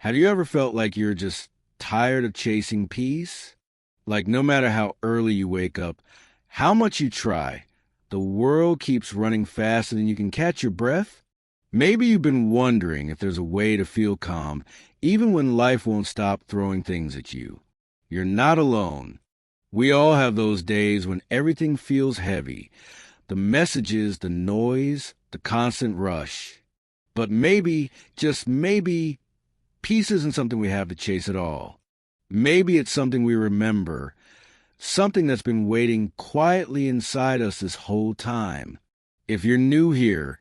Have you ever felt like you're just tired of chasing peace? Like no matter how early you wake up, how much you try, the world keeps running faster than you can catch your breath? Maybe you've been wondering if there's a way to feel calm, even when life won't stop throwing things at you. You're not alone. We all have those days when everything feels heavy. The messages, the noise, the constant rush. But maybe, just maybe, peace isn't something we have to chase at all. Maybe it's something we remember, something that's been waiting quietly inside us this whole time. If you're new here,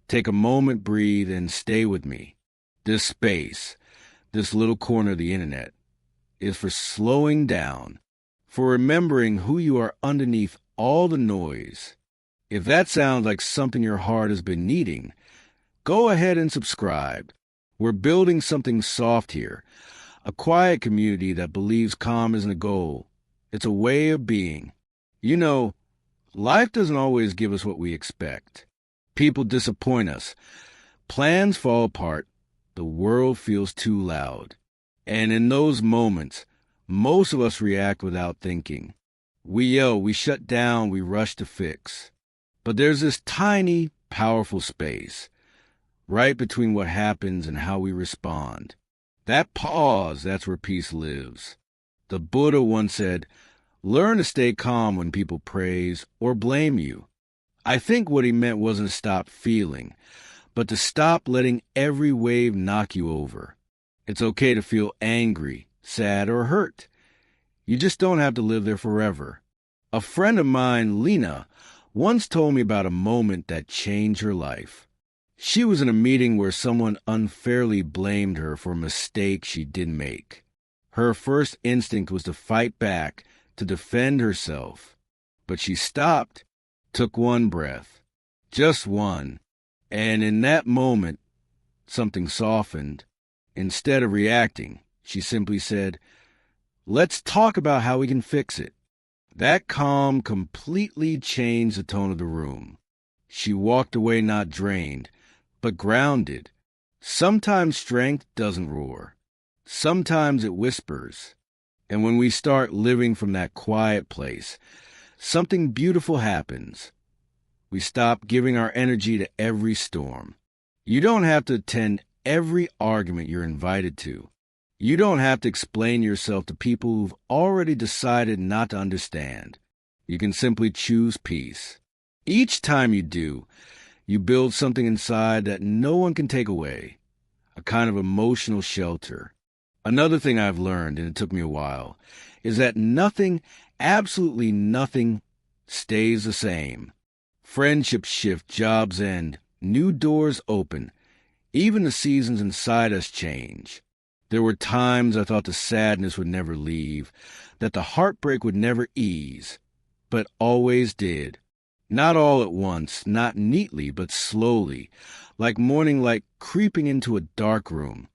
take a moment, breathe, and stay with me. This space, this little corner of the internet, is for slowing down, for remembering who you are underneath all the noise. If that sounds like something your heart has been needing, go ahead and subscribe. We're building something soft here, a quiet community that believes calm isn't a goal. It's a way of being. You know, life doesn't always give us what we expect. People disappoint us. Plans fall apart. The world feels too loud. And in those moments, most of us react without thinking. We yell, we shut down, we rush to fix. But there's this tiny, powerful space right between what happens and how we respond. That pause, that's where peace lives. The Buddha once said, learn to stay calm when people praise or blame you. I think what he meant wasn't to stop feeling, but to stop letting every wave knock you over. It's okay to feel angry, sad, or hurt. You just don't have to live there forever. A friend of mine, Lena, once told me about a moment that changed her life. She was in a meeting where someone unfairly blamed her for a mistake she didn't make. Her first instinct was to fight back, to defend herself. But she stopped, took one breath, just one, and in that moment, something softened. Instead of reacting, she simply said, let's talk about how we can fix it. That calm completely changed the tone of the room. She walked away not drained, but grounded. Sometimes strength doesn't roar. Sometimes it whispers. And when we start living from that quiet place, something beautiful happens. We stop giving our energy to every storm. You don't have to attend every argument you're invited to. You don't have to explain yourself to people who've already decided not to understand. You can simply choose peace. Each time you do, you build something inside that no one can take away, a kind of emotional shelter. Another thing I've learned, and it took me a while, is that nothing, absolutely nothing, stays the same. Friendships shift, jobs end, new doors open. Even the seasons inside us change. There were times I thought the sadness would never leave, that the heartbreak would never ease, but always did. Not all at once, not neatly, but slowly, like morning light creeping into a dark room.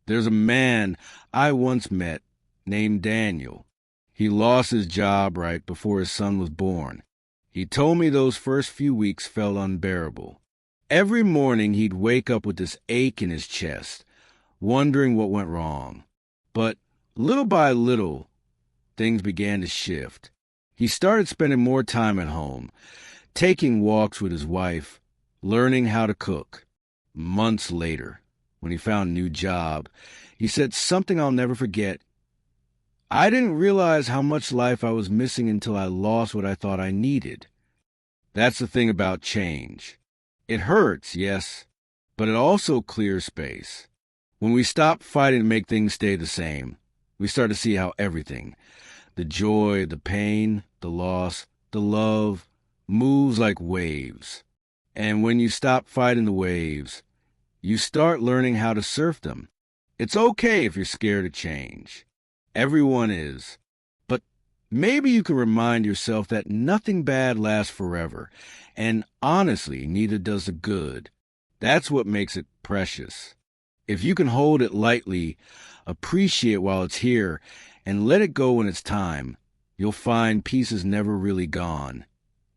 There's a man I once met named Daniel. He lost his job right before his son was born. He told me those first few weeks felt unbearable. Every morning he'd wake up with this ache in his chest, wondering what went wrong. But little by little, things began to shift. He started spending more time at home, taking walks with his wife, learning how to cook. Months later, when he found a new job, he said something I'll never forget. I didn't realize how much life I was missing until I lost what I thought I needed. That's the thing about change. It hurts, yes, but it also clears space. When we stop fighting to make things stay the same, we start to see how everything, the joy, the pain, the loss, the love, moves like waves. And when you stop fighting the waves, you start learning how to surf them. It's okay if you're scared of change. Everyone is. But maybe you can remind yourself that nothing bad lasts forever. And honestly, neither does the good. That's what makes it precious. If you can hold it lightly, appreciate while it's here, and let it go when it's time, you'll find peace is never really gone.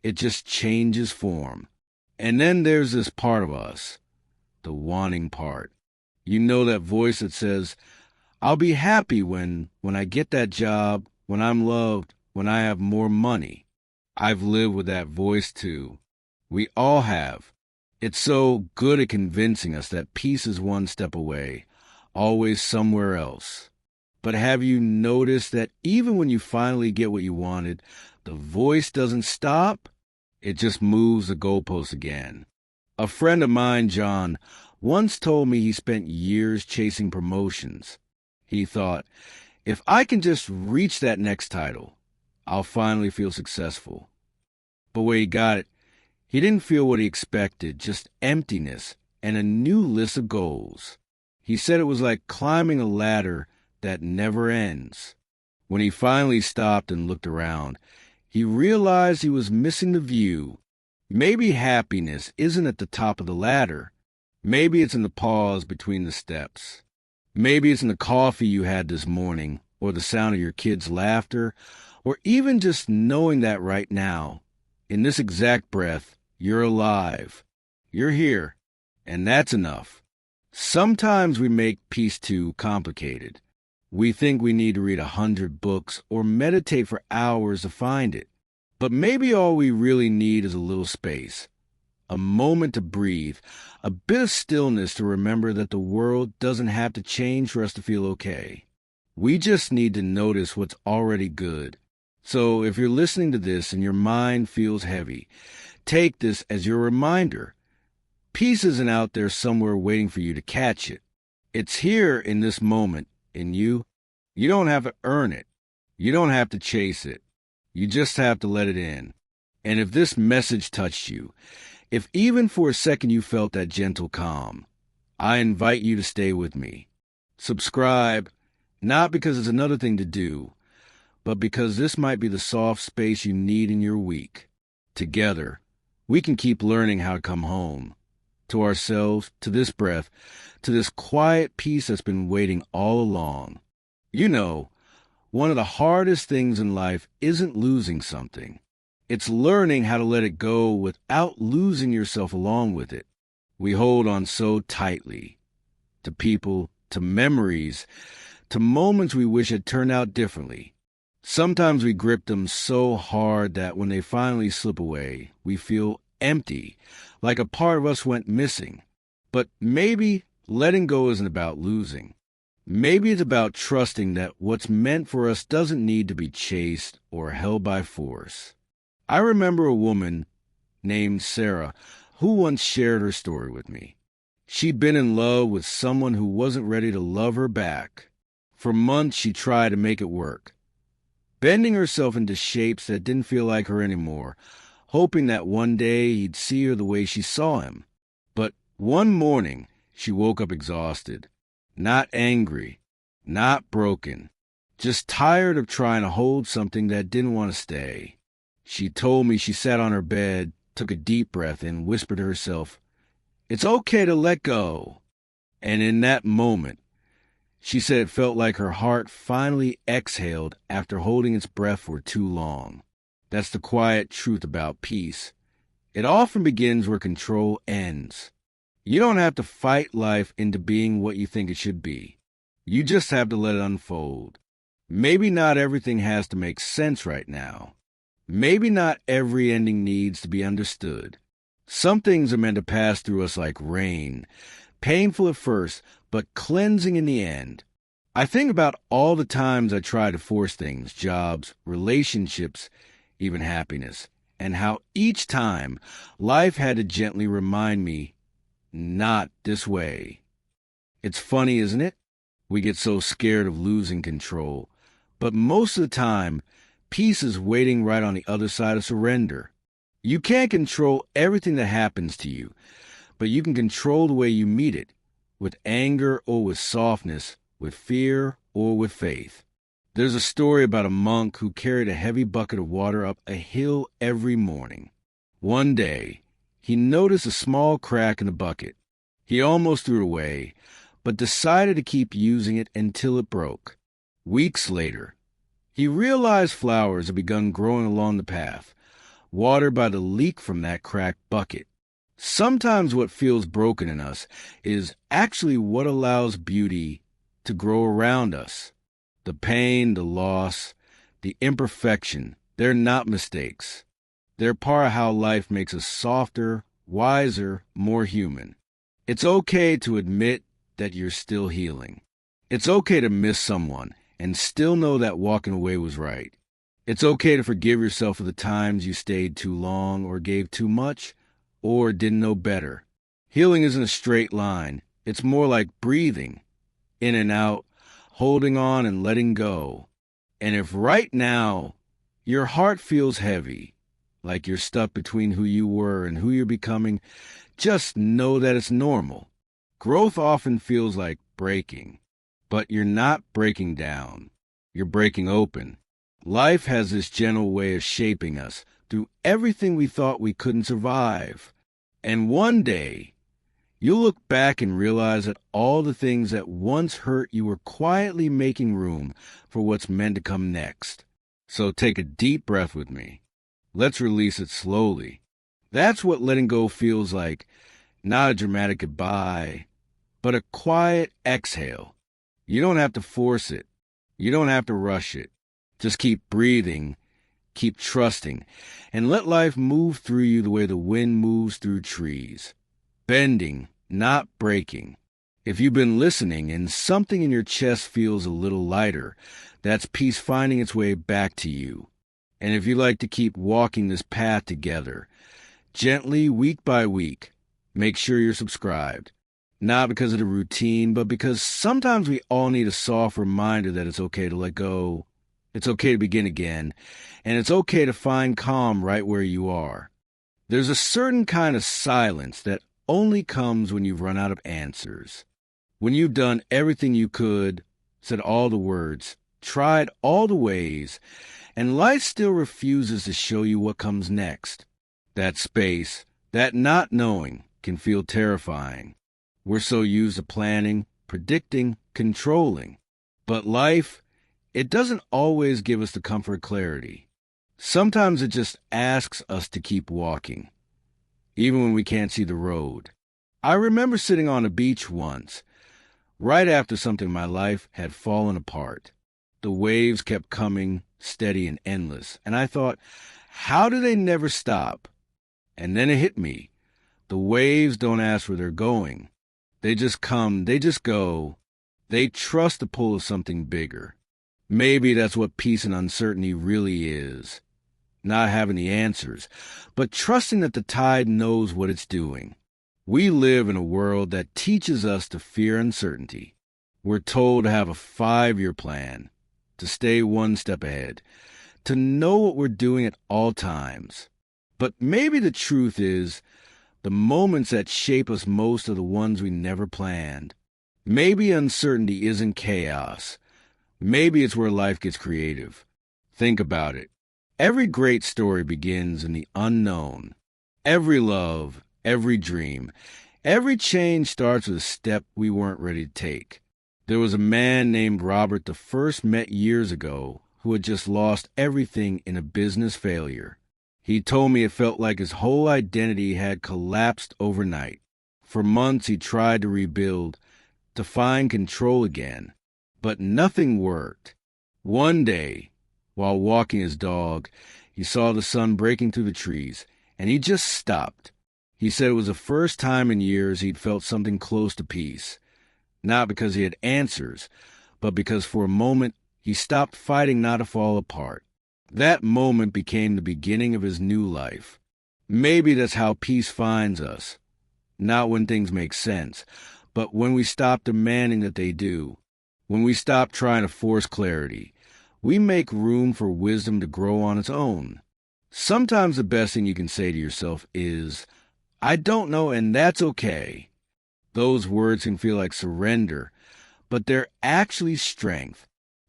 It just changes form. And then there's this part of us, the wanting part. You know that voice that says, I'll be happy when I get that job, when I'm loved, when I have more money. I've lived with that voice too. We all have. It's so good at convincing us that peace is one step away, always somewhere else. But have you noticed that even when you finally get what you wanted, the voice doesn't stop? It just moves the goalpost again. A friend of mine, John, once told me he spent years chasing promotions. He thought, if I can just reach that next title, I'll finally feel successful. But where he got it, he didn't feel what he expected, just emptiness and a new list of goals. He said it was like climbing a ladder that never ends. When he finally stopped and looked around, he realized he was missing the view. Maybe happiness isn't at the top of the ladder. Maybe it's in the pause between the steps. Maybe it's in the coffee you had this morning, or the sound of your kids' laughter, or even just knowing that right now, in this exact breath, you're alive. You're here, and that's enough. Sometimes we make peace too complicated. We think we need to read 100 books or meditate for hours to find it. But maybe all we really need is a little space, a moment to breathe, a bit of stillness to remember that the world doesn't have to change for us to feel okay. We just need to notice what's already good. So if you're listening to this and your mind feels heavy, take this as your reminder. Peace isn't out there somewhere waiting for you to catch it. It's here in this moment, in you. You don't have to earn it. You don't have to chase it. You just have to let it in. And if this message touched you, if even for a second you felt that gentle calm, I invite you to stay with me. Subscribe, not because it's another thing to do, but because this might be the soft space you need in your week. Together, we can keep learning how to come home, to ourselves, to this breath, to this quiet peace that's been waiting all along. You know, one of the hardest things in life isn't losing something. It's learning how to let it go without losing yourself along with it. We hold on so tightly to people, to memories, to moments we wish had turned out differently. Sometimes we grip them so hard that when they finally slip away, we feel empty, like a part of us went missing. But maybe letting go isn't about losing. Maybe it's about trusting that what's meant for us doesn't need to be chased or held by force. I remember a woman named Sarah who once shared her story with me. She'd been in love with someone who wasn't ready to love her back. For months she tried to make it work, bending herself into shapes that didn't feel like her anymore, hoping that one day he'd see her the way she saw him. But one morning she woke up exhausted. Not angry, not broken, just tired of trying to hold something that didn't want to stay. She told me she sat on her bed, took a deep breath, and whispered to herself, "It's okay to let go." And in that moment, she said it felt like her heart finally exhaled after holding its breath for too long. That's the quiet truth about peace. It often begins where control ends. You don't have to fight life into being what you think it should be. You just have to let it unfold. Maybe not everything has to make sense right now. Maybe not every ending needs to be understood. Some things are meant to pass through us like rain, painful at first, but cleansing in the end. I think about all the times I tried to force things, jobs, relationships, even happiness, and how each time life had to gently remind me, not this way. It's funny, isn't it? We get so scared of losing control. But most of the time, peace is waiting right on the other side of surrender. You can't control everything that happens to you, but you can control the way you meet it, with anger or with softness, with fear or with faith. There's a story about a monk who carried a heavy bucket of water up a hill every morning. One day, he noticed a small crack in the bucket. He almost threw it away, but decided to keep using it until it broke. Weeks later, he realized flowers had begun growing along the path, watered by the leak from that cracked bucket. Sometimes what feels broken in us is actually what allows beauty to grow around us. The pain, the loss, the imperfection, they're not mistakes. They're part of how life makes us softer, wiser, more human. It's okay to admit that you're still healing. It's okay to miss someone and still know that walking away was right. It's okay to forgive yourself for the times you stayed too long or gave too much or didn't know better. Healing isn't a straight line. It's more like breathing, in and out, holding on and letting go. And if right now your heart feels heavy, like you're stuck between who you were and who you're becoming, just know that it's normal. Growth often feels like breaking, but you're not breaking down. You're breaking open. Life has this gentle way of shaping us through everything we thought we couldn't survive. And one day, you'll look back and realize that all the things that once hurt you were quietly making room for what's meant to come next. So take a deep breath with me. Let's release it slowly. That's what letting go feels like. Not a dramatic goodbye, but a quiet exhale. You don't have to force it. You don't have to rush it. Just keep breathing, keep trusting, and let life move through you the way the wind moves through trees. Bending, not breaking. If you've been listening and something in your chest feels a little lighter, that's peace finding its way back to you. And if you like to keep walking this path together, gently, week by week, make sure you're subscribed. Not because of the routine, but because sometimes we all need a soft reminder that it's okay to let go. It's okay to begin again. And it's okay to find calm right where you are. There's a certain kind of silence that only comes when you've run out of answers. When you've done everything you could, said all the words, tried all the ways, and life still refuses to show you what comes next. That space, that not knowing, can feel terrifying. We're so used to planning, predicting, controlling. But life, it doesn't always give us the comfort of clarity. Sometimes it just asks us to keep walking, even when we can't see the road. I remember sitting on a beach once, right after something in my life had fallen apart. The waves kept coming, steady and endless, and I thought, how do they never stop? And then it hit me. The waves don't ask where they're going. They just come, they just go. They trust the pull of something bigger. Maybe that's what peace and uncertainty really is. Not having the answers, but trusting that the tide knows what it's doing. We live in a world that teaches us to fear uncertainty. We're told to have a 5-year plan, to stay one step ahead, to know what we're doing at all times. But maybe the truth is, the moments that shape us most are the ones we never planned. Maybe uncertainty isn't chaos. Maybe it's where life gets creative. Think about it. Every great story begins in the unknown. Every love, every dream, every change starts with a step we weren't ready to take. There was a man named Robert that first met years ago who had just lost everything in a business failure. He told me it felt like his whole identity had collapsed overnight. For months he tried to rebuild, to find control again, but nothing worked. One day, while walking his dog, he saw the sun breaking through the trees, and he just stopped. He said it was the first time in years he'd felt something close to peace. Not because he had answers, but because for a moment he stopped fighting not to fall apart. That moment became the beginning of his new life. Maybe that's how peace finds us. Not when things make sense, but when we stop demanding that they do. When we stop trying to force clarity. We make room for wisdom to grow on its own. Sometimes the best thing you can say to yourself is, I don't know, and that's okay. Those words can feel like surrender, but they're actually strength.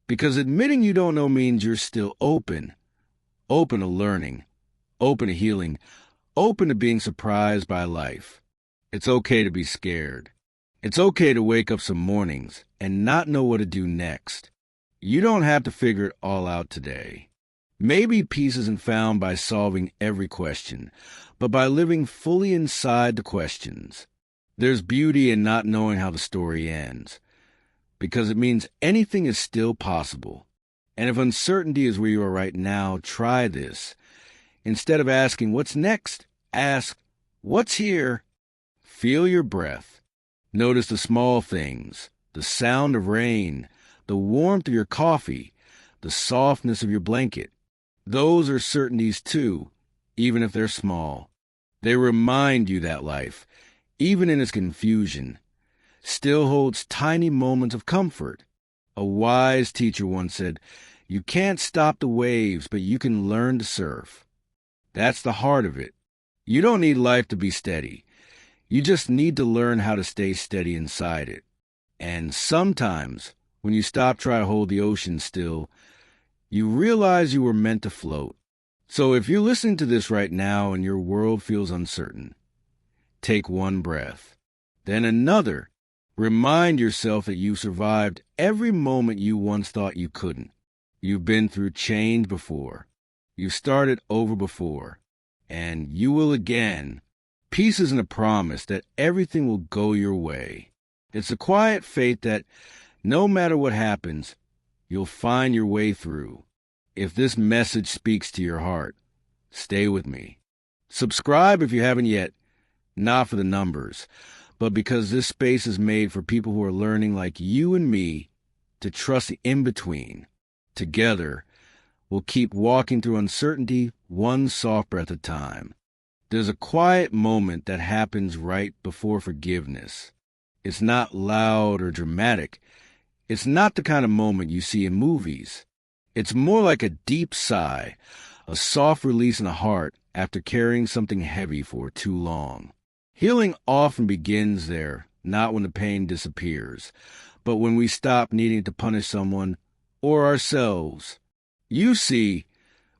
Because admitting you don't know means you're still open. Open to learning. Open to healing. Open to being surprised by life. It's okay to be scared. It's okay to wake up some mornings and not know what to do next. You don't have to figure it all out today. Maybe peace isn't found by solving every question, but by living fully inside the questions. There's beauty in not knowing how the story ends, because it means anything is still possible. And if uncertainty is where you are right now, try this. Instead of asking, what's next? Ask, what's here? Feel your breath. Notice the small things, the sound of rain, the warmth of your coffee, the softness of your blanket. Those are certainties too, even if they're small. They remind you that life, even in its confusion, still holds tiny moments of comfort. A wise teacher once said, "You can't stop the waves, but you can learn to surf." That's the heart of it. You don't need life to be steady. You just need to learn how to stay steady inside it. And sometimes, when you stop trying to hold the ocean still, you realize you were meant to float. So if you're listening to this right now and your world feels uncertain, take one breath, then another. Remind yourself that you survived every moment you once thought you couldn't. You've been through change before. You've started over before. And you will again. Peace isn't a promise that everything will go your way. It's a quiet faith that no matter what happens, you'll find your way through. If this message speaks to your heart, stay with me. Subscribe if you haven't yet, not for the numbers, but because this space is made for people who are learning like you and me to trust the in-between. Together, we'll keep walking through uncertainty one soft breath at a time. There's a quiet moment that happens right before forgiveness. It's not loud or dramatic. It's not the kind of moment you see in movies. It's more like a deep sigh, a soft release in the heart after carrying something heavy for too long. Healing often begins there, not when the pain disappears, but when we stop needing to punish someone or ourselves. You see,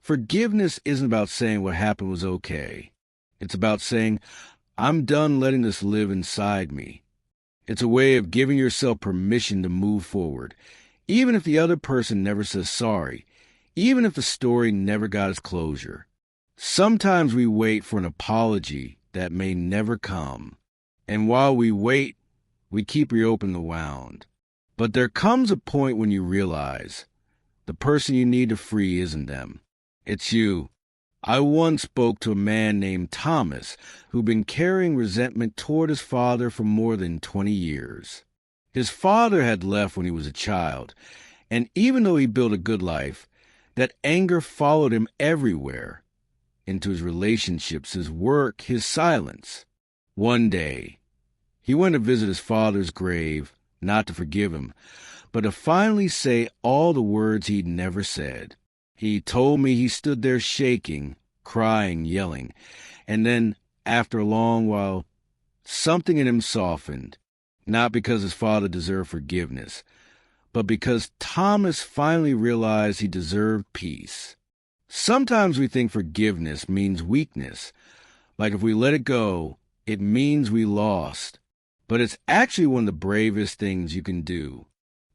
forgiveness isn't about saying what happened was okay. It's about saying, I'm done letting this live inside me. It's a way of giving yourself permission to move forward, even if the other person never says sorry, even if the story never got its closure. Sometimes we wait for an apology that may never come. And while we wait, we keep reopening the wound. But there comes a point when you realize the person you need to free isn't them. It's you. I once spoke to a man named Thomas who'd been carrying resentment toward his father for more than 20 years. His father had left when he was a child, and even though he built a good life, that anger followed him everywhere, into his relationships, his work, his silence. One day, he went to visit his father's grave, not to forgive him, but to finally say all the words he'd never said. He told me he stood there shaking, crying, yelling, and then, after a long while, something in him softened, not because his father deserved forgiveness, but because Thomas finally realized he deserved peace. Sometimes we think forgiveness means weakness, like if we let it go, it means we lost. But it's actually one of the bravest things you can do,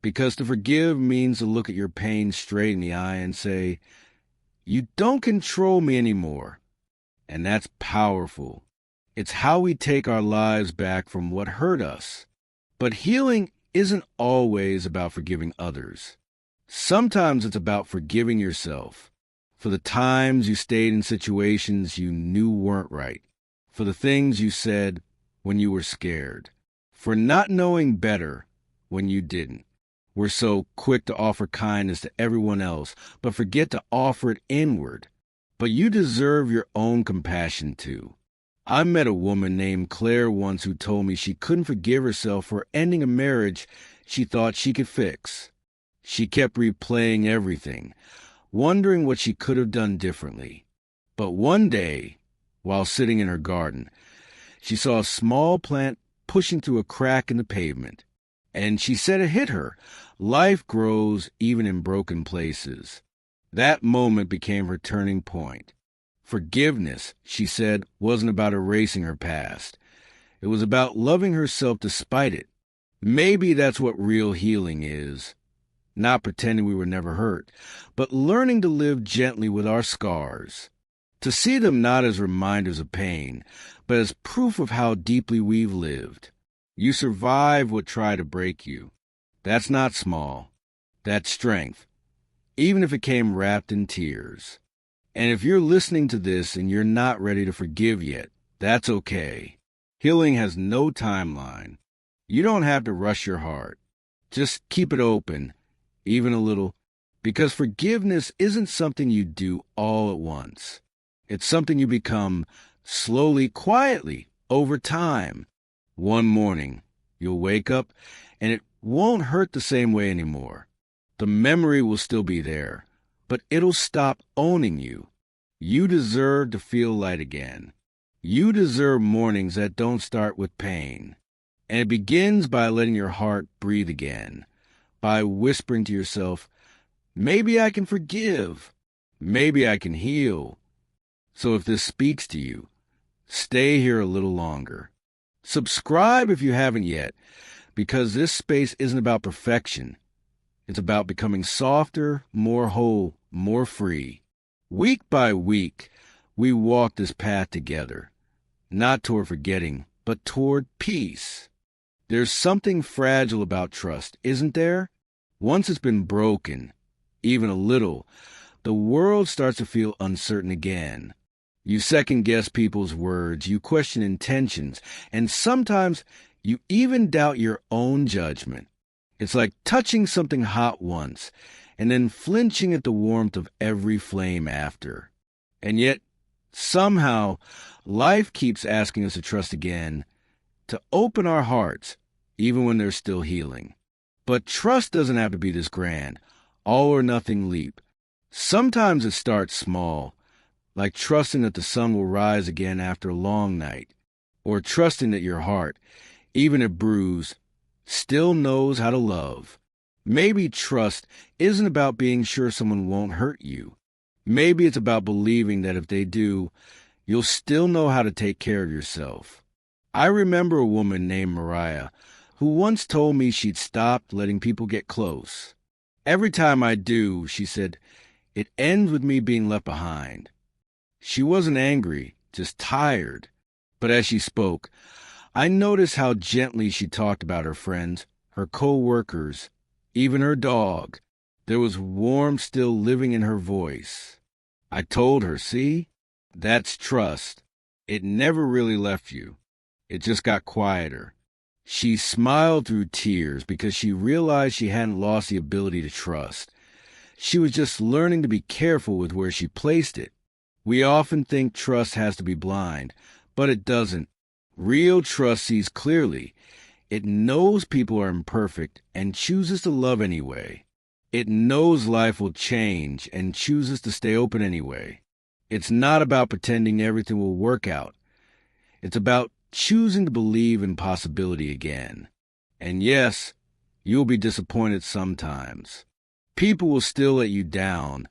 because to forgive means to look at your pain straight in the eye and say, you don't control me anymore. And that's powerful. It's how we take our lives back from what hurt us. But healing isn't always about forgiving others. Sometimes it's about forgiving yourself for the times you stayed in situations you knew weren't right, for the things you said when you were scared, for not knowing better when you didn't. We're so quick to offer kindness to everyone else, but forget to offer it inward. But you deserve your own compassion too. I met a woman named Claire once who told me she couldn't forgive herself for ending a marriage she thought she could fix. She kept replaying everything, wondering what she could have done differently. But one day, while sitting in her garden, she saw a small plant pushing through a crack in the pavement. And she said it hit her. Life grows even in broken places. That moment became her turning point. Forgiveness, she said, wasn't about erasing her past. It was about loving herself despite it. Maybe that's what real healing is. not pretending we were never hurt, but learning to live gently with our scars, to see them not as reminders of pain, but as proof of how deeply we've lived. You survived what tried to break you. That's not small. That's strength, even if it came wrapped in tears. And if you're listening to this and you're not ready to forgive yet, that's okay. Healing has no timeline. You don't have to rush your heart. Just keep it open, even a little, because forgiveness isn't something you do all at once. It's something you become slowly, quietly, over time. One morning, you'll wake up, and it won't hurt the same way anymore. The memory will still be there, but it'll stop owning you. You deserve to feel light again. You deserve mornings that don't start with pain. And it begins by letting your heart breathe again, by whispering to yourself, maybe I can forgive, maybe I can heal. So if this speaks to you, stay here a little longer. Subscribe if you haven't yet, because this space isn't about perfection. It's about becoming softer, more whole, more free. Week by week, we walk this path together, not toward forgetting, but toward peace. There's something fragile about trust, isn't there? Once it's been broken, even a little, the world starts to feel uncertain again. You second-guess people's words, you question intentions, and sometimes you even doubt your own judgment. It's like touching something hot once, and then flinching at the warmth of every flame after. And yet, somehow, life keeps asking us to trust again, to open our hearts, even when they're still healing. But trust doesn't have to be this grand, all-or-nothing leap. Sometimes it starts small, like trusting that the sun will rise again after a long night, or trusting that your heart, even if bruised, still knows how to love. Maybe trust isn't about being sure someone won't hurt you. Maybe it's about believing that if they do, you'll still know how to take care of yourself. I remember a woman named Mariah who once told me she'd stopped letting people get close. Every time I do, she said, it ends with me being left behind. She wasn't angry, just tired. But as she spoke, I noticed how gently she talked about her friends, her co-workers, even her dog. There was warmth still living in her voice. I told her, see, that's trust. It never really left you. It just got quieter. She smiled through tears because she realized she hadn't lost the ability to trust. She was just learning to be careful with where she placed it. We often think trust has to be blind, but it doesn't. Real trust sees clearly. It knows people are imperfect and chooses to love anyway. It knows life will change and chooses to stay open anyway. It's not about pretending everything will work out. It's about choosing to believe in possibility again. And yes, you'll be disappointed sometimes. People will still let you down.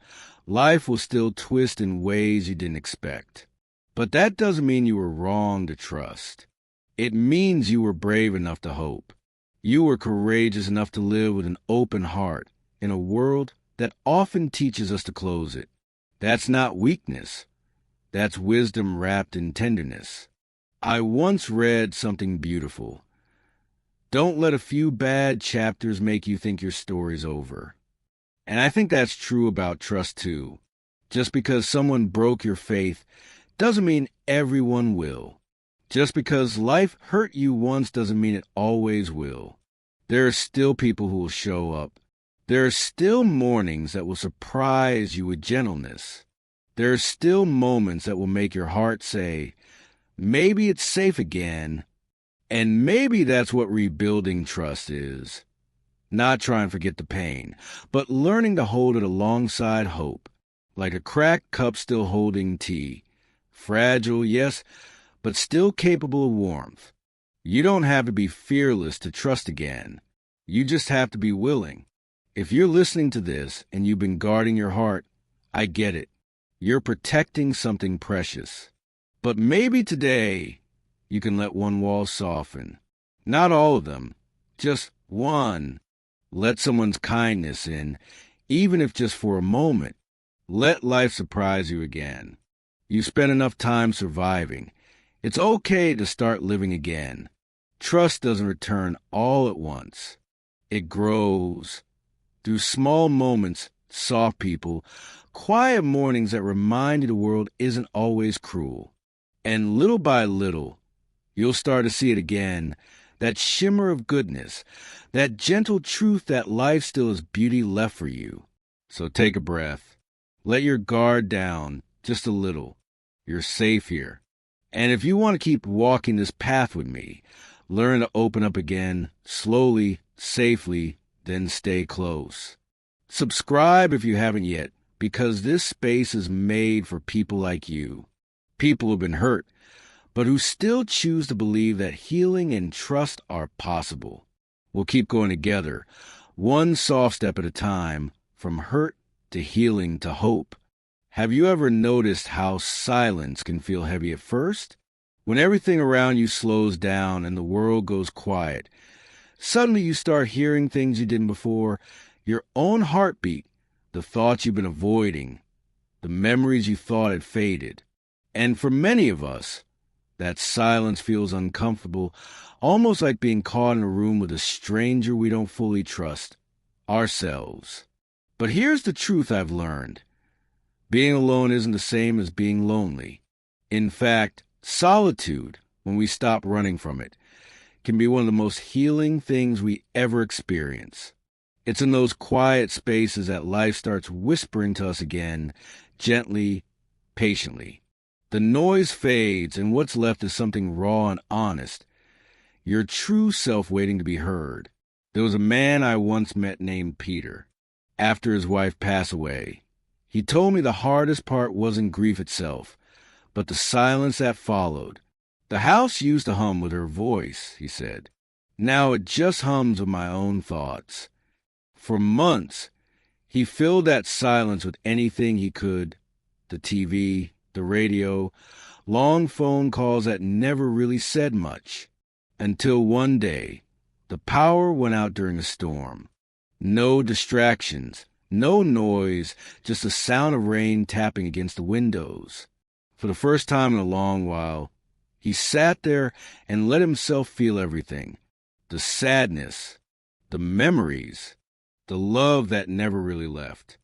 Life will still twist in ways you didn't expect. But that doesn't mean you were wrong to trust. It means you were brave enough to hope. You were courageous enough to live with an open heart in a world that often teaches us to close it. That's not weakness. That's wisdom wrapped in tenderness. I once read something beautiful. Don't let a few bad chapters make you think your story's over. And I think that's true about trust too. Just because someone broke your faith doesn't mean everyone will. Just because life hurt you once doesn't mean it always will. There are still people who will show up. There are still mornings that will surprise you with gentleness. There are still moments that will make your heart say, maybe it's safe again. And maybe that's what rebuilding trust is. Not trying to forget the pain, but learning to hold it alongside hope, like a cracked cup still holding tea. Fragile, yes, but still capable of warmth. You don't have to be fearless to trust again. You just have to be willing. If you're listening to this and you've been guarding your heart, I get it. You're protecting something precious. But maybe today you can let one wall soften. Not all of them, just one. Let someone's kindness in, even if just for a moment. Let life surprise you again. You spent enough time surviving. It's okay to start living again. Trust doesn't return all at once. It grows through small moments, soft people, quiet mornings that remind you the world isn't always cruel. And little by little, you'll start to see it again, that shimmer of goodness, that gentle truth that life still has beauty left for you. So take a breath. Let your guard down just a little. You're safe here. And if you want to keep walking this path with me, learn to open up again, slowly, safely, then stay close. Subscribe if you haven't yet, because this space is made for people like you. People who've been hurt, but who still choose to believe that healing and trust are possible. We'll keep going together, one soft step at a time, from hurt to healing to hope. Have you ever noticed how silence can feel heavy at first? When everything around you slows down and the world goes quiet, suddenly you start hearing things you didn't before, your own heartbeat, the thoughts you've been avoiding, the memories you thought had faded. And for many of us, that silence feels uncomfortable, almost like being caught in a room with a stranger we don't fully trust, ourselves. But here's the truth I've learned. Being alone isn't the same as being lonely. In fact, solitude, when we stop running from it, can be one of the most healing things we ever experience. It's in those quiet spaces that life starts whispering to us again, gently, patiently. The noise fades, and what's left is something raw and honest, your true self waiting to be heard. There was a man I once met named Peter. After his wife passed away, he told me the hardest part wasn't grief itself, but the silence that followed. The house used to hum with her voice, he said. Now it just hums with my own thoughts. For months, he filled that silence with anything he could, the TV, the radio, long phone calls that never really said much. Until one day, the power went out during a storm. No distractions, no noise, just the sound of rain tapping against the windows. For the first time in a long while, he sat there and let himself feel everything. The sadness, the memories, the love that never really left.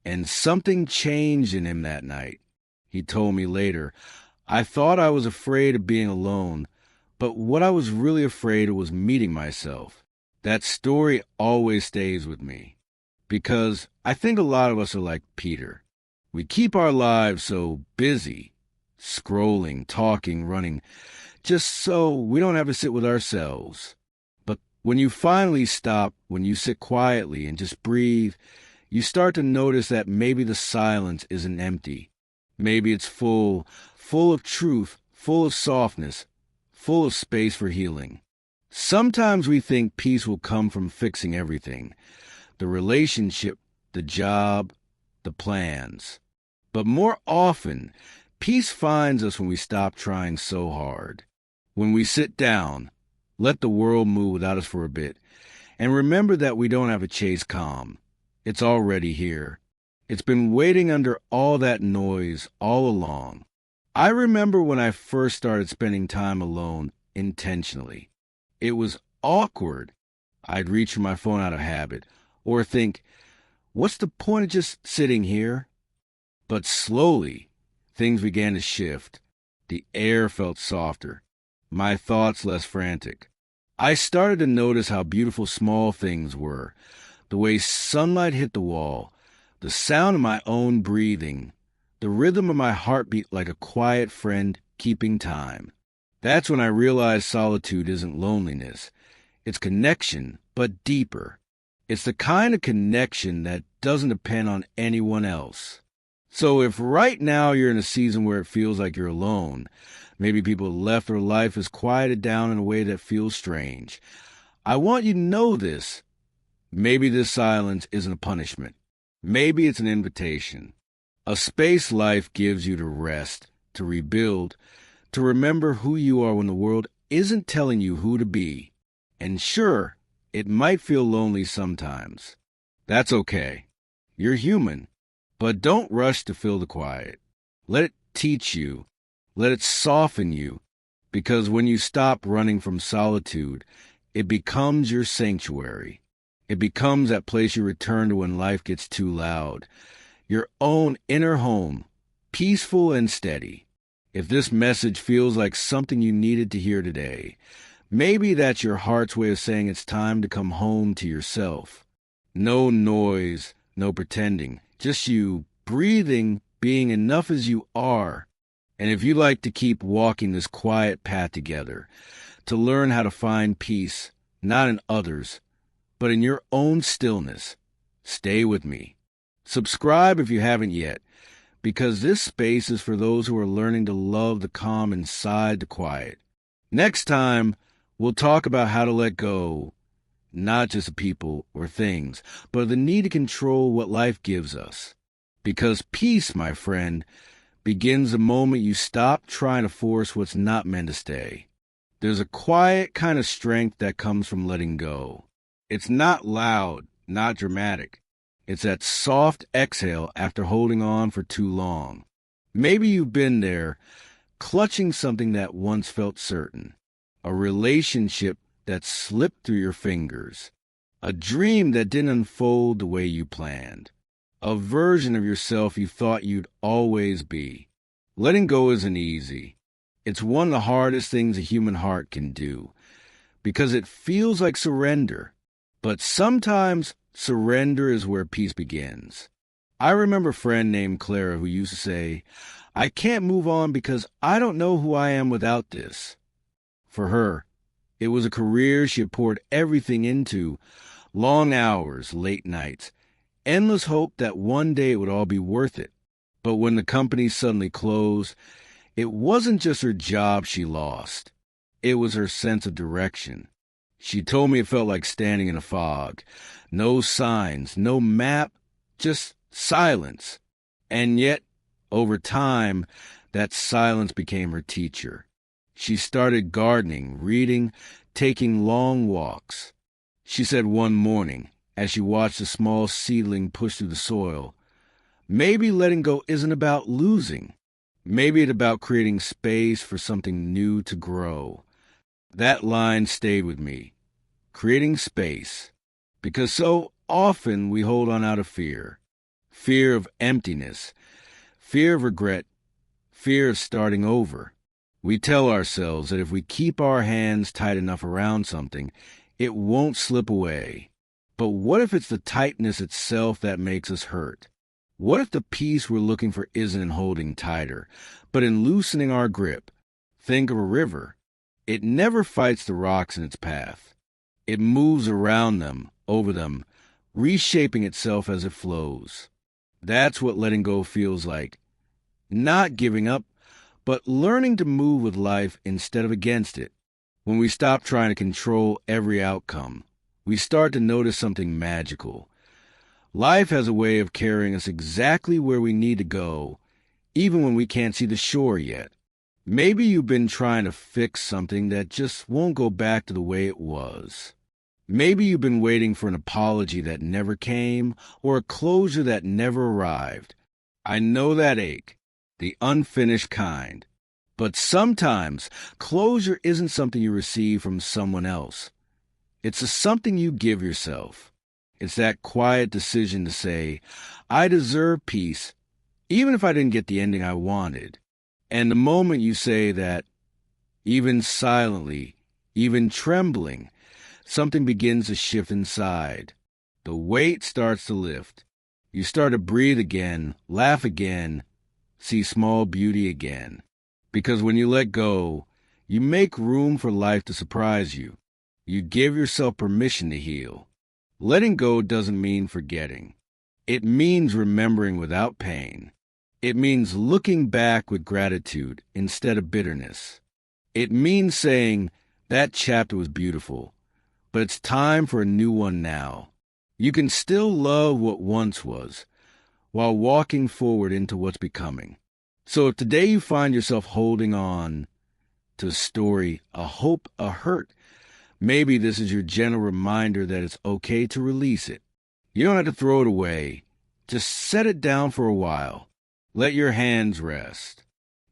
And something changed in him that night. He told me later, I thought I was afraid of being alone, but what I was really afraid of was meeting myself. That story always stays with me, because I think a lot of us are like Peter. We keep our lives so busy, scrolling, talking, running, just so we don't have to sit with ourselves. But when you finally stop, when you sit quietly and just breathe, you start to notice that maybe the silence isn't empty. Maybe it's full of truth, full of softness, full of space for healing. Sometimes we think peace will come from fixing everything, the relationship, the job, the plans. But more often, peace finds us when we stop trying so hard. When we sit down, let the world move without us for a bit, and remember that we don't have to chase calm. It's already here. It's been waiting under all that noise all along. I remember when I first started spending time alone intentionally. It was awkward. I'd reach for my phone out of habit, or think, what's the point of just sitting here? But slowly, things began to shift. The air felt softer, my thoughts less frantic. I started to notice how beautiful small things were, the way sunlight hit the wall, the sound of my own breathing, the rhythm of my heartbeat like a quiet friend keeping time. That's when I realized solitude isn't loneliness. It's connection, but deeper. It's the kind of connection that doesn't depend on anyone else. So if right now you're in a season where it feels like you're alone, maybe people left or life has quieted down in a way that feels strange, I want you to know this. Maybe this silence isn't a punishment. Maybe it's an invitation. A space life gives you to rest, to rebuild, to remember who you are when the world isn't telling you who to be. And sure, It might feel lonely sometimes. That's okay. You're human. But don't rush to fill the quiet. Let it teach you. Let it soften you. Because when you stop running from solitude, it becomes your sanctuary. It becomes that place you return to when life gets too loud. Your own inner home, peaceful and steady. If this message feels like something you needed to hear today, maybe that's your heart's way of saying it's time to come home to yourself. No noise, no pretending, just you breathing, being enough as you are. And if you like to keep walking this quiet path together, to learn how to find peace, not in others, but in your own stillness, stay with me. Subscribe if you haven't yet, because this space is for those who are learning to love the calm inside the quiet. Next time, we'll talk about how to let go, not just of people or things, but the need to control what life gives us. Because peace, my friend, begins the moment you stop trying to force what's not meant to stay. There's a quiet kind of strength that comes from letting go. It's not loud, not dramatic. It's that soft exhale after holding on for too long. Maybe you've been there, clutching something that once felt certain. A relationship that slipped through your fingers. A dream that didn't unfold the way you planned. A version of yourself you thought you'd always be. Letting go isn't easy. It's one of the hardest things a human heart can do, because it feels like surrender. But sometimes surrender is where peace begins. I remember a friend named Clara who used to say, "I can't move on because I don't know who I am without this." For her, it was a career she had poured everything into, long hours, late nights, endless hope that one day it would all be worth it. But when the company suddenly closed, it wasn't just her job she lost. It was her sense of direction. She told me it felt like standing in a fog. No signs, no map, just silence. And yet, over time, that silence became her teacher. She started gardening, reading, taking long walks. She said one morning, as she watched a small seedling push through the soil, maybe letting go isn't about losing. Maybe it's about creating space for something new to grow. That line stayed with me. Creating space. Because so often we hold on out of fear. Fear of emptiness. Fear of regret. Fear of starting over. We tell ourselves that if we keep our hands tight enough around something, it won't slip away. But what if it's the tightness itself that makes us hurt? What if the peace we're looking for isn't in holding tighter, but in loosening our grip? Think of a river. It never fights the rocks in its path. It moves around them, over them, reshaping itself as it flows. That's what letting go feels like. Not giving up, but learning to move with life instead of against it. When we stop trying to control every outcome, we start to notice something magical. Life has a way of carrying us exactly where we need to go, even when we can't see the shore yet. Maybe you've been trying to fix something that just won't go back to the way it was. Maybe you've been waiting for an apology that never came, or a closure that never arrived. I know that ache, the unfinished kind. But sometimes closure isn't something you receive from someone else. It's something you give yourself. It's that quiet decision to say, I deserve peace, even if I didn't get the ending I wanted. And the moment you say that, even silently, even trembling, something begins to shift inside. The weight starts to lift. You start to breathe again, laugh again, see small beauty again. Because when you let go, you make room for life to surprise you. You give yourself permission to heal. Letting go doesn't mean forgetting. It means remembering without pain. It means looking back with gratitude instead of bitterness. It means saying, that chapter was beautiful, but it's time for a new one now. You can still love what once was, while walking forward into what's becoming. So if today you find yourself holding on to a story, a hope, a hurt, Maybe this is your gentle reminder that it's okay to release it. You don't have to throw it away. Just set it down for a while. Let your hands rest.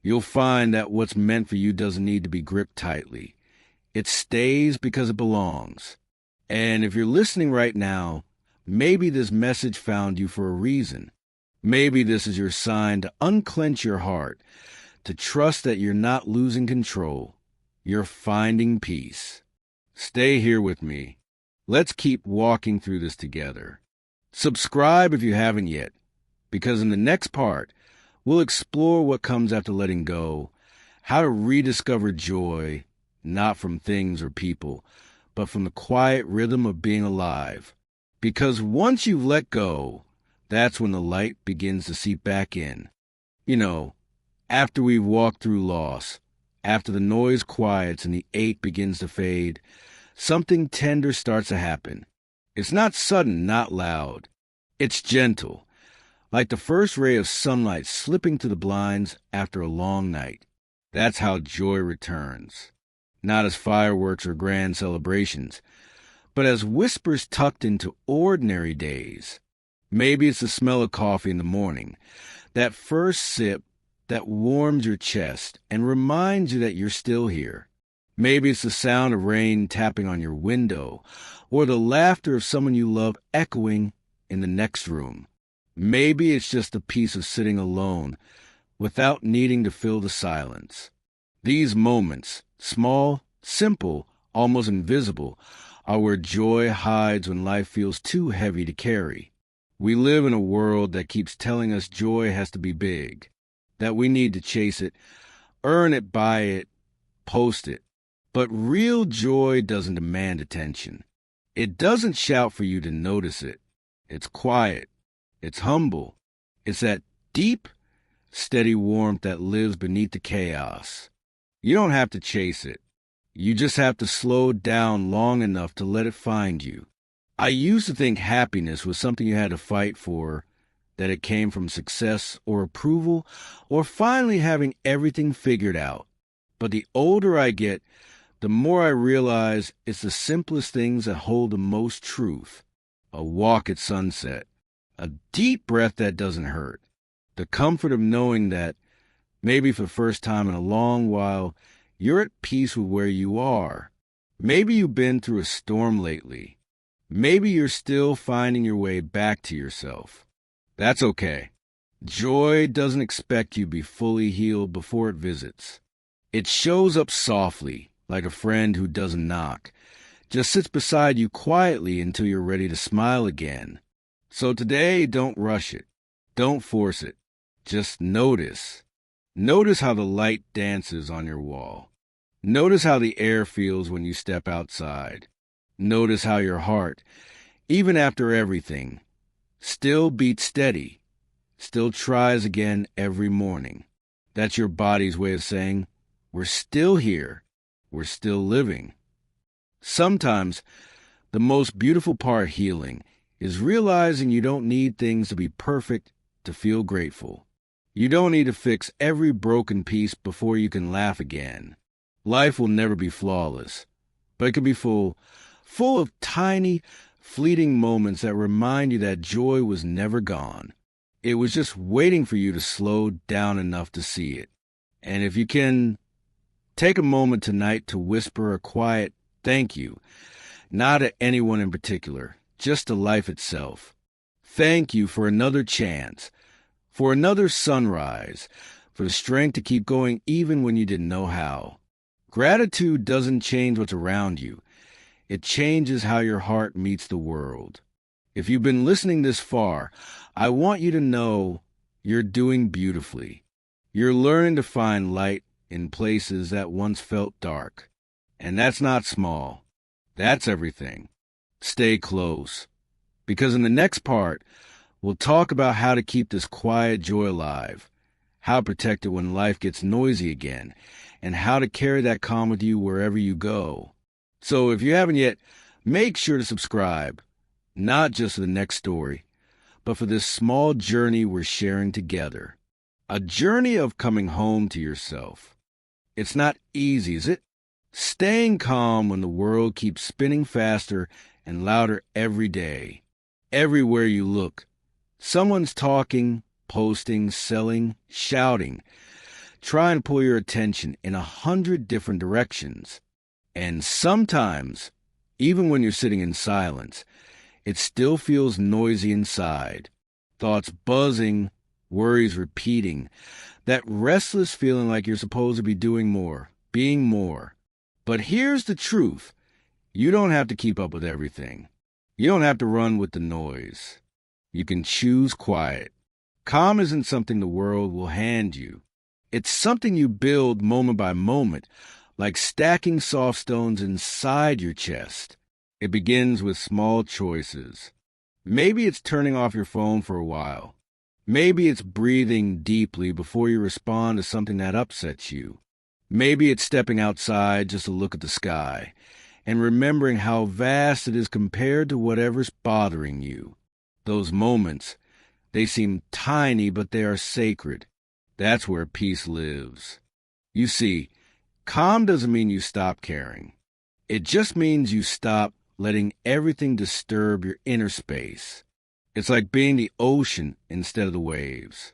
You'll find that what's meant for you doesn't need to be gripped tightly. It stays because it belongs. And if you're listening right now, maybe this message found you for a reason. Maybe this is your sign to unclench your heart, to trust that you're not losing control. You're finding peace. Stay here with me. Let's keep walking through this together. Subscribe if you haven't yet, because in the next part, we'll explore what comes after letting go, how to rediscover joy, not from things or people, but from the quiet rhythm of being alive. Because once you've let go, that's when the light begins to seep back in. You know, after we've walked through loss, after the noise quiets and the ache begins to fade, something tender starts to happen. It's not sudden, not loud. It's gentle, like the first ray of sunlight slipping through the blinds after a long night. That's how joy returns. Not as fireworks or grand celebrations, but as whispers tucked into ordinary days. Maybe it's the smell of coffee in the morning, that first sip that warms your chest and reminds you that you're still here. Maybe it's the sound of rain tapping on your window, or the laughter of someone you love echoing in the next room. Maybe it's just a piece of sitting alone without needing to fill the silence. These moments, small, simple, almost invisible, are where joy hides when life feels too heavy to carry. We live in a world that keeps telling us joy has to be big, that we need to chase it, earn it, buy it, post it. But real joy doesn't demand attention. It doesn't shout for you to notice it. It's quiet. It's humble. It's that deep, steady warmth that lives beneath the chaos. You don't have to chase it. You just have to slow down long enough to let it find you. I used to think happiness was something you had to fight for, that it came from success or approval or finally having everything figured out. But the older I get, the more I realize it's the simplest things that hold the most truth. A walk at sunset, a deep breath that doesn't hurt, the comfort of knowing that, maybe for the first time in a long while, you're at peace with where you are. Maybe you've been through a storm lately. Maybe you're still finding your way back to yourself. That's okay. Joy doesn't expect you to be fully healed before it visits. It shows up softly, like a friend who doesn't knock. Just sits beside you quietly until you're ready to smile again. So today, don't rush it. Don't force it. Just notice. Notice how the light dances on your wall. Notice how the air feels when you step outside. Notice how your heart, even after everything, still beats steady, still tries again every morning. That's your body's way of saying, we're still here, we're still living. Sometimes, the most beautiful part of healing is realizing you don't need things to be perfect to feel grateful. You don't need to fix every broken piece before you can laugh again. Life will never be flawless, but it can be full of tiny, fleeting moments that remind you that joy was never gone. It was just waiting for you to slow down enough to see it. And if you can, take a moment tonight to whisper a quiet thank you, not at anyone in particular, just to life itself. Thank you for another chance, for another sunrise, for the strength to keep going even when you didn't know how. Gratitude doesn't change what's around you. It changes how your heart meets the world. If you've been listening this far, I want you to know you're doing beautifully. You're learning to find light in places that once felt dark. And that's not small. That's everything. Stay close. Because in the next part, we'll talk about how to keep this quiet joy alive, how to protect it when life gets noisy again, and how to carry that calm with you wherever you go. So if you haven't yet, make sure to subscribe, not just for the next story, but for this small journey we're sharing together. A journey of coming home to yourself. It's not easy, is it? Staying calm when the world keeps spinning faster and louder every day. Everywhere you look, someone's talking, posting, selling, shouting, trying to pull your attention in 100 different directions. And sometimes, even when you're sitting in silence, it still feels noisy inside. Thoughts buzzing, worries repeating, that restless feeling like you're supposed to be doing more, being more. But here's the truth. You don't have to keep up with everything. You don't have to run with the noise. You can choose quiet. Calm isn't something the world will hand you. It's something you build moment by moment, like stacking soft stones inside your chest. It begins with small choices. Maybe it's turning off your phone for a while. Maybe it's breathing deeply before you respond to something that upsets you. Maybe it's stepping outside just to look at the sky and remembering how vast it is compared to whatever's bothering you. Those moments, they seem tiny, but they are sacred. That's where peace lives. You see, calm doesn't mean you stop caring. It just means you stop letting everything disturb your inner space. It's like being the ocean instead of the waves.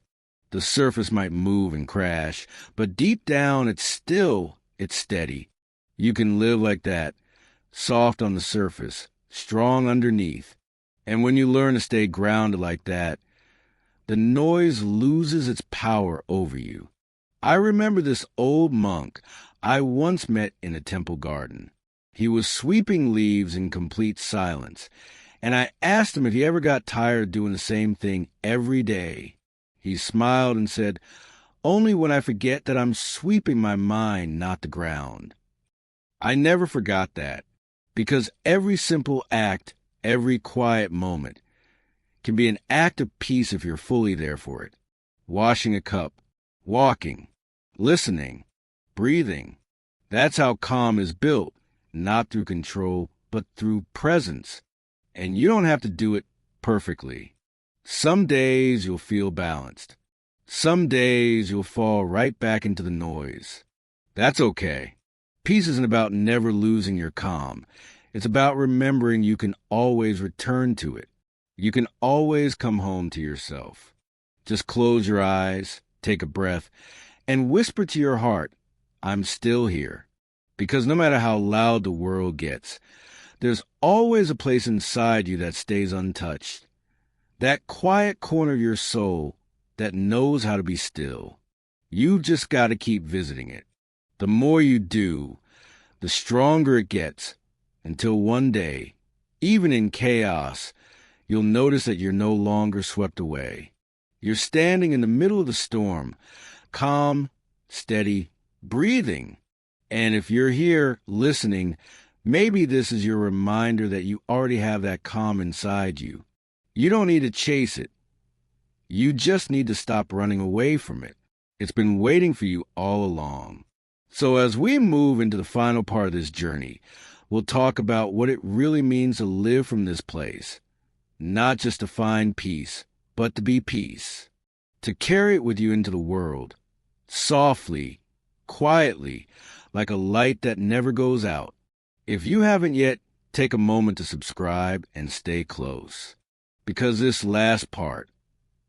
The surface might move and crash, but deep down it's steady. You can live like that, soft on the surface, strong underneath. And when you learn to stay grounded like that, the noise loses its power over you. I remember this old monk I once met in a temple garden. He was sweeping leaves in complete silence, and I asked him if he ever got tired of doing the same thing every day. He smiled and said, "Only when I forget that I'm sweeping my mind, not the ground." I never forgot that, because every simple act, every quiet moment, can be an act of peace if you're fully there for it. Washing a cup, walking, listening, breathing. That's how calm is built, not through control, but through presence. And you don't have to do it perfectly. Some days you'll feel balanced. Some days you'll fall right back into the noise. That's okay. Peace isn't about never losing your calm. It's about remembering you can always return to it. You can always come home to yourself. Just close your eyes, take a breath, and whisper to your heart, "I'm still here." Because no matter how loud the world gets, there's always a place inside you that stays untouched. That quiet corner of your soul that knows how to be still. You've just got to keep visiting it. The more you do, the stronger it gets, until one day, even in chaos, you'll notice that you're no longer swept away. You're standing in the middle of the storm, calm, steady, breathing. And if you're here listening, maybe this is your reminder that you already have that calm inside you. You don't need to chase it. You just need to stop running away from it. It's been waiting for you all along. So as we move into the final part of this journey, we'll talk about what it really means to live from this place. Not just to find peace, but to be peace. To carry it with you into the world, softly, quietly, like a light that never goes out. If you haven't yet, take a moment to subscribe and stay close. Because this last part,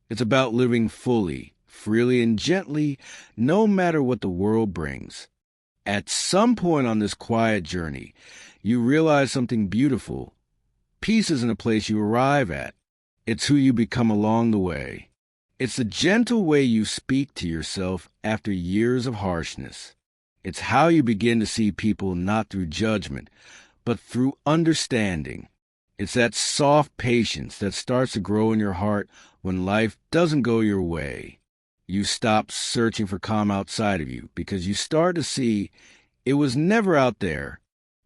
it's about living fully, freely, and gently, no matter what the world brings. At some point on this quiet journey, you realize something beautiful. Peace isn't a place you arrive at. It's who you become along the way. It's the gentle way you speak to yourself after years of harshness. It's how you begin to see people not through judgment, but through understanding. It's that soft patience that starts to grow in your heart when life doesn't go your way. You stop searching for calm outside of you because you start to see it was never out there.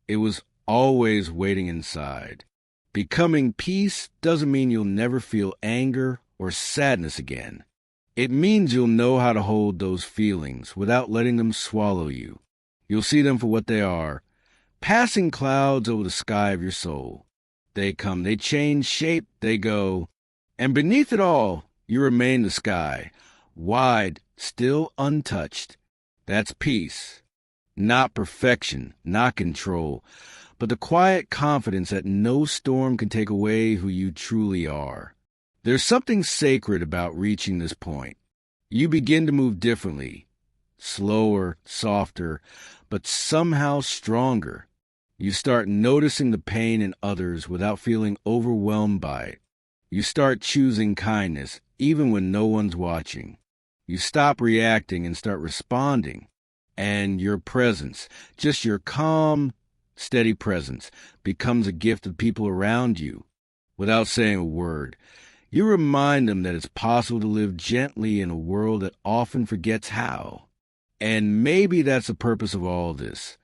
It was always waiting inside. Becoming peace doesn't mean you'll never feel anger or sadness again. It means you'll know how to hold those feelings without letting them swallow you. You'll see them for what they are, passing clouds over the sky of your soul. They come, they change shape, they go. And beneath it all, you remain the sky, wide, still untouched. That's peace. Not perfection, not control, but the quiet confidence that no storm can take away who you truly are. There's something sacred about reaching this point. You begin to move differently, slower, softer, but somehow stronger. You start noticing the pain in others without feeling overwhelmed by it. You start choosing kindness even when no one's watching. You stop reacting and start responding. And your presence, just your calm, steady presence, becomes a gift to people around you. Without saying a word, you remind them that it's possible to live gently in a world that often forgets how. And maybe that's the purpose of all this.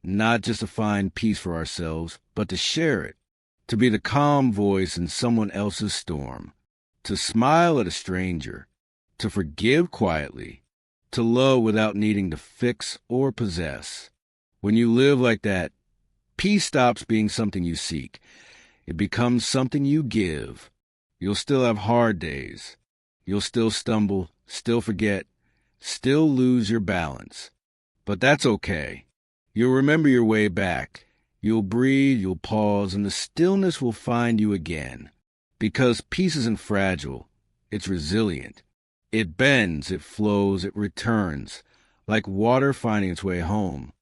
Not just to find peace for ourselves, but to share it. To be the calm voice in someone else's storm. To smile at a stranger. To forgive quietly. To love without needing to fix or possess. When you live like that, peace stops being something you seek. It becomes something you give. You'll still have hard days. You'll still stumble, still forget, still lose your balance. But that's okay. You'll remember your way back. You'll breathe, you'll pause, and the stillness will find you again. Because peace isn't fragile. It's resilient. It bends, it flows, it returns, like water finding its way home.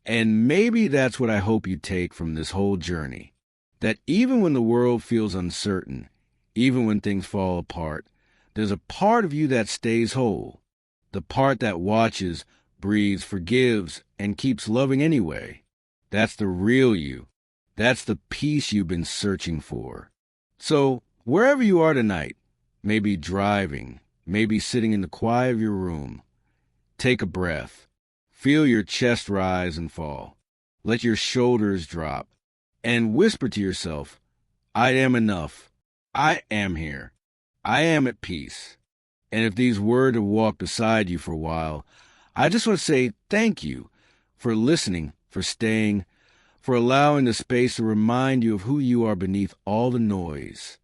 And maybe that's what I hope you take from this whole journey. That even when the world feels uncertain, even when things fall apart, there's a part of you that stays whole. The part that watches, breathes, forgives, and keeps loving anyway. That's the real you. That's the peace you've been searching for. So, wherever you are tonight, maybe driving, maybe sitting in the quiet of your room, take a breath. Feel your chest rise and fall. Let your shoulders drop. And whisper to yourself, I am enough. I am here. I am at peace. And if these were to walk beside you for a while, I just want to say thank you for listening, for staying, for allowing the space to remind you of who you are beneath all the noise.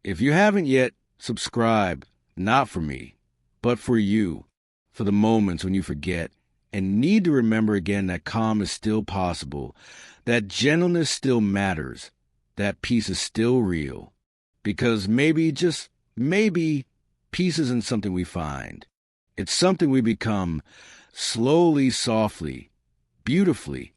If you haven't yet, subscribe, not for me, but for you, for the moments when you forget and need to remember again that calm is still possible, that gentleness still matters, that peace is still real. Because maybe, just maybe, peace isn't something we find. It's something we become slowly, softly, beautifully,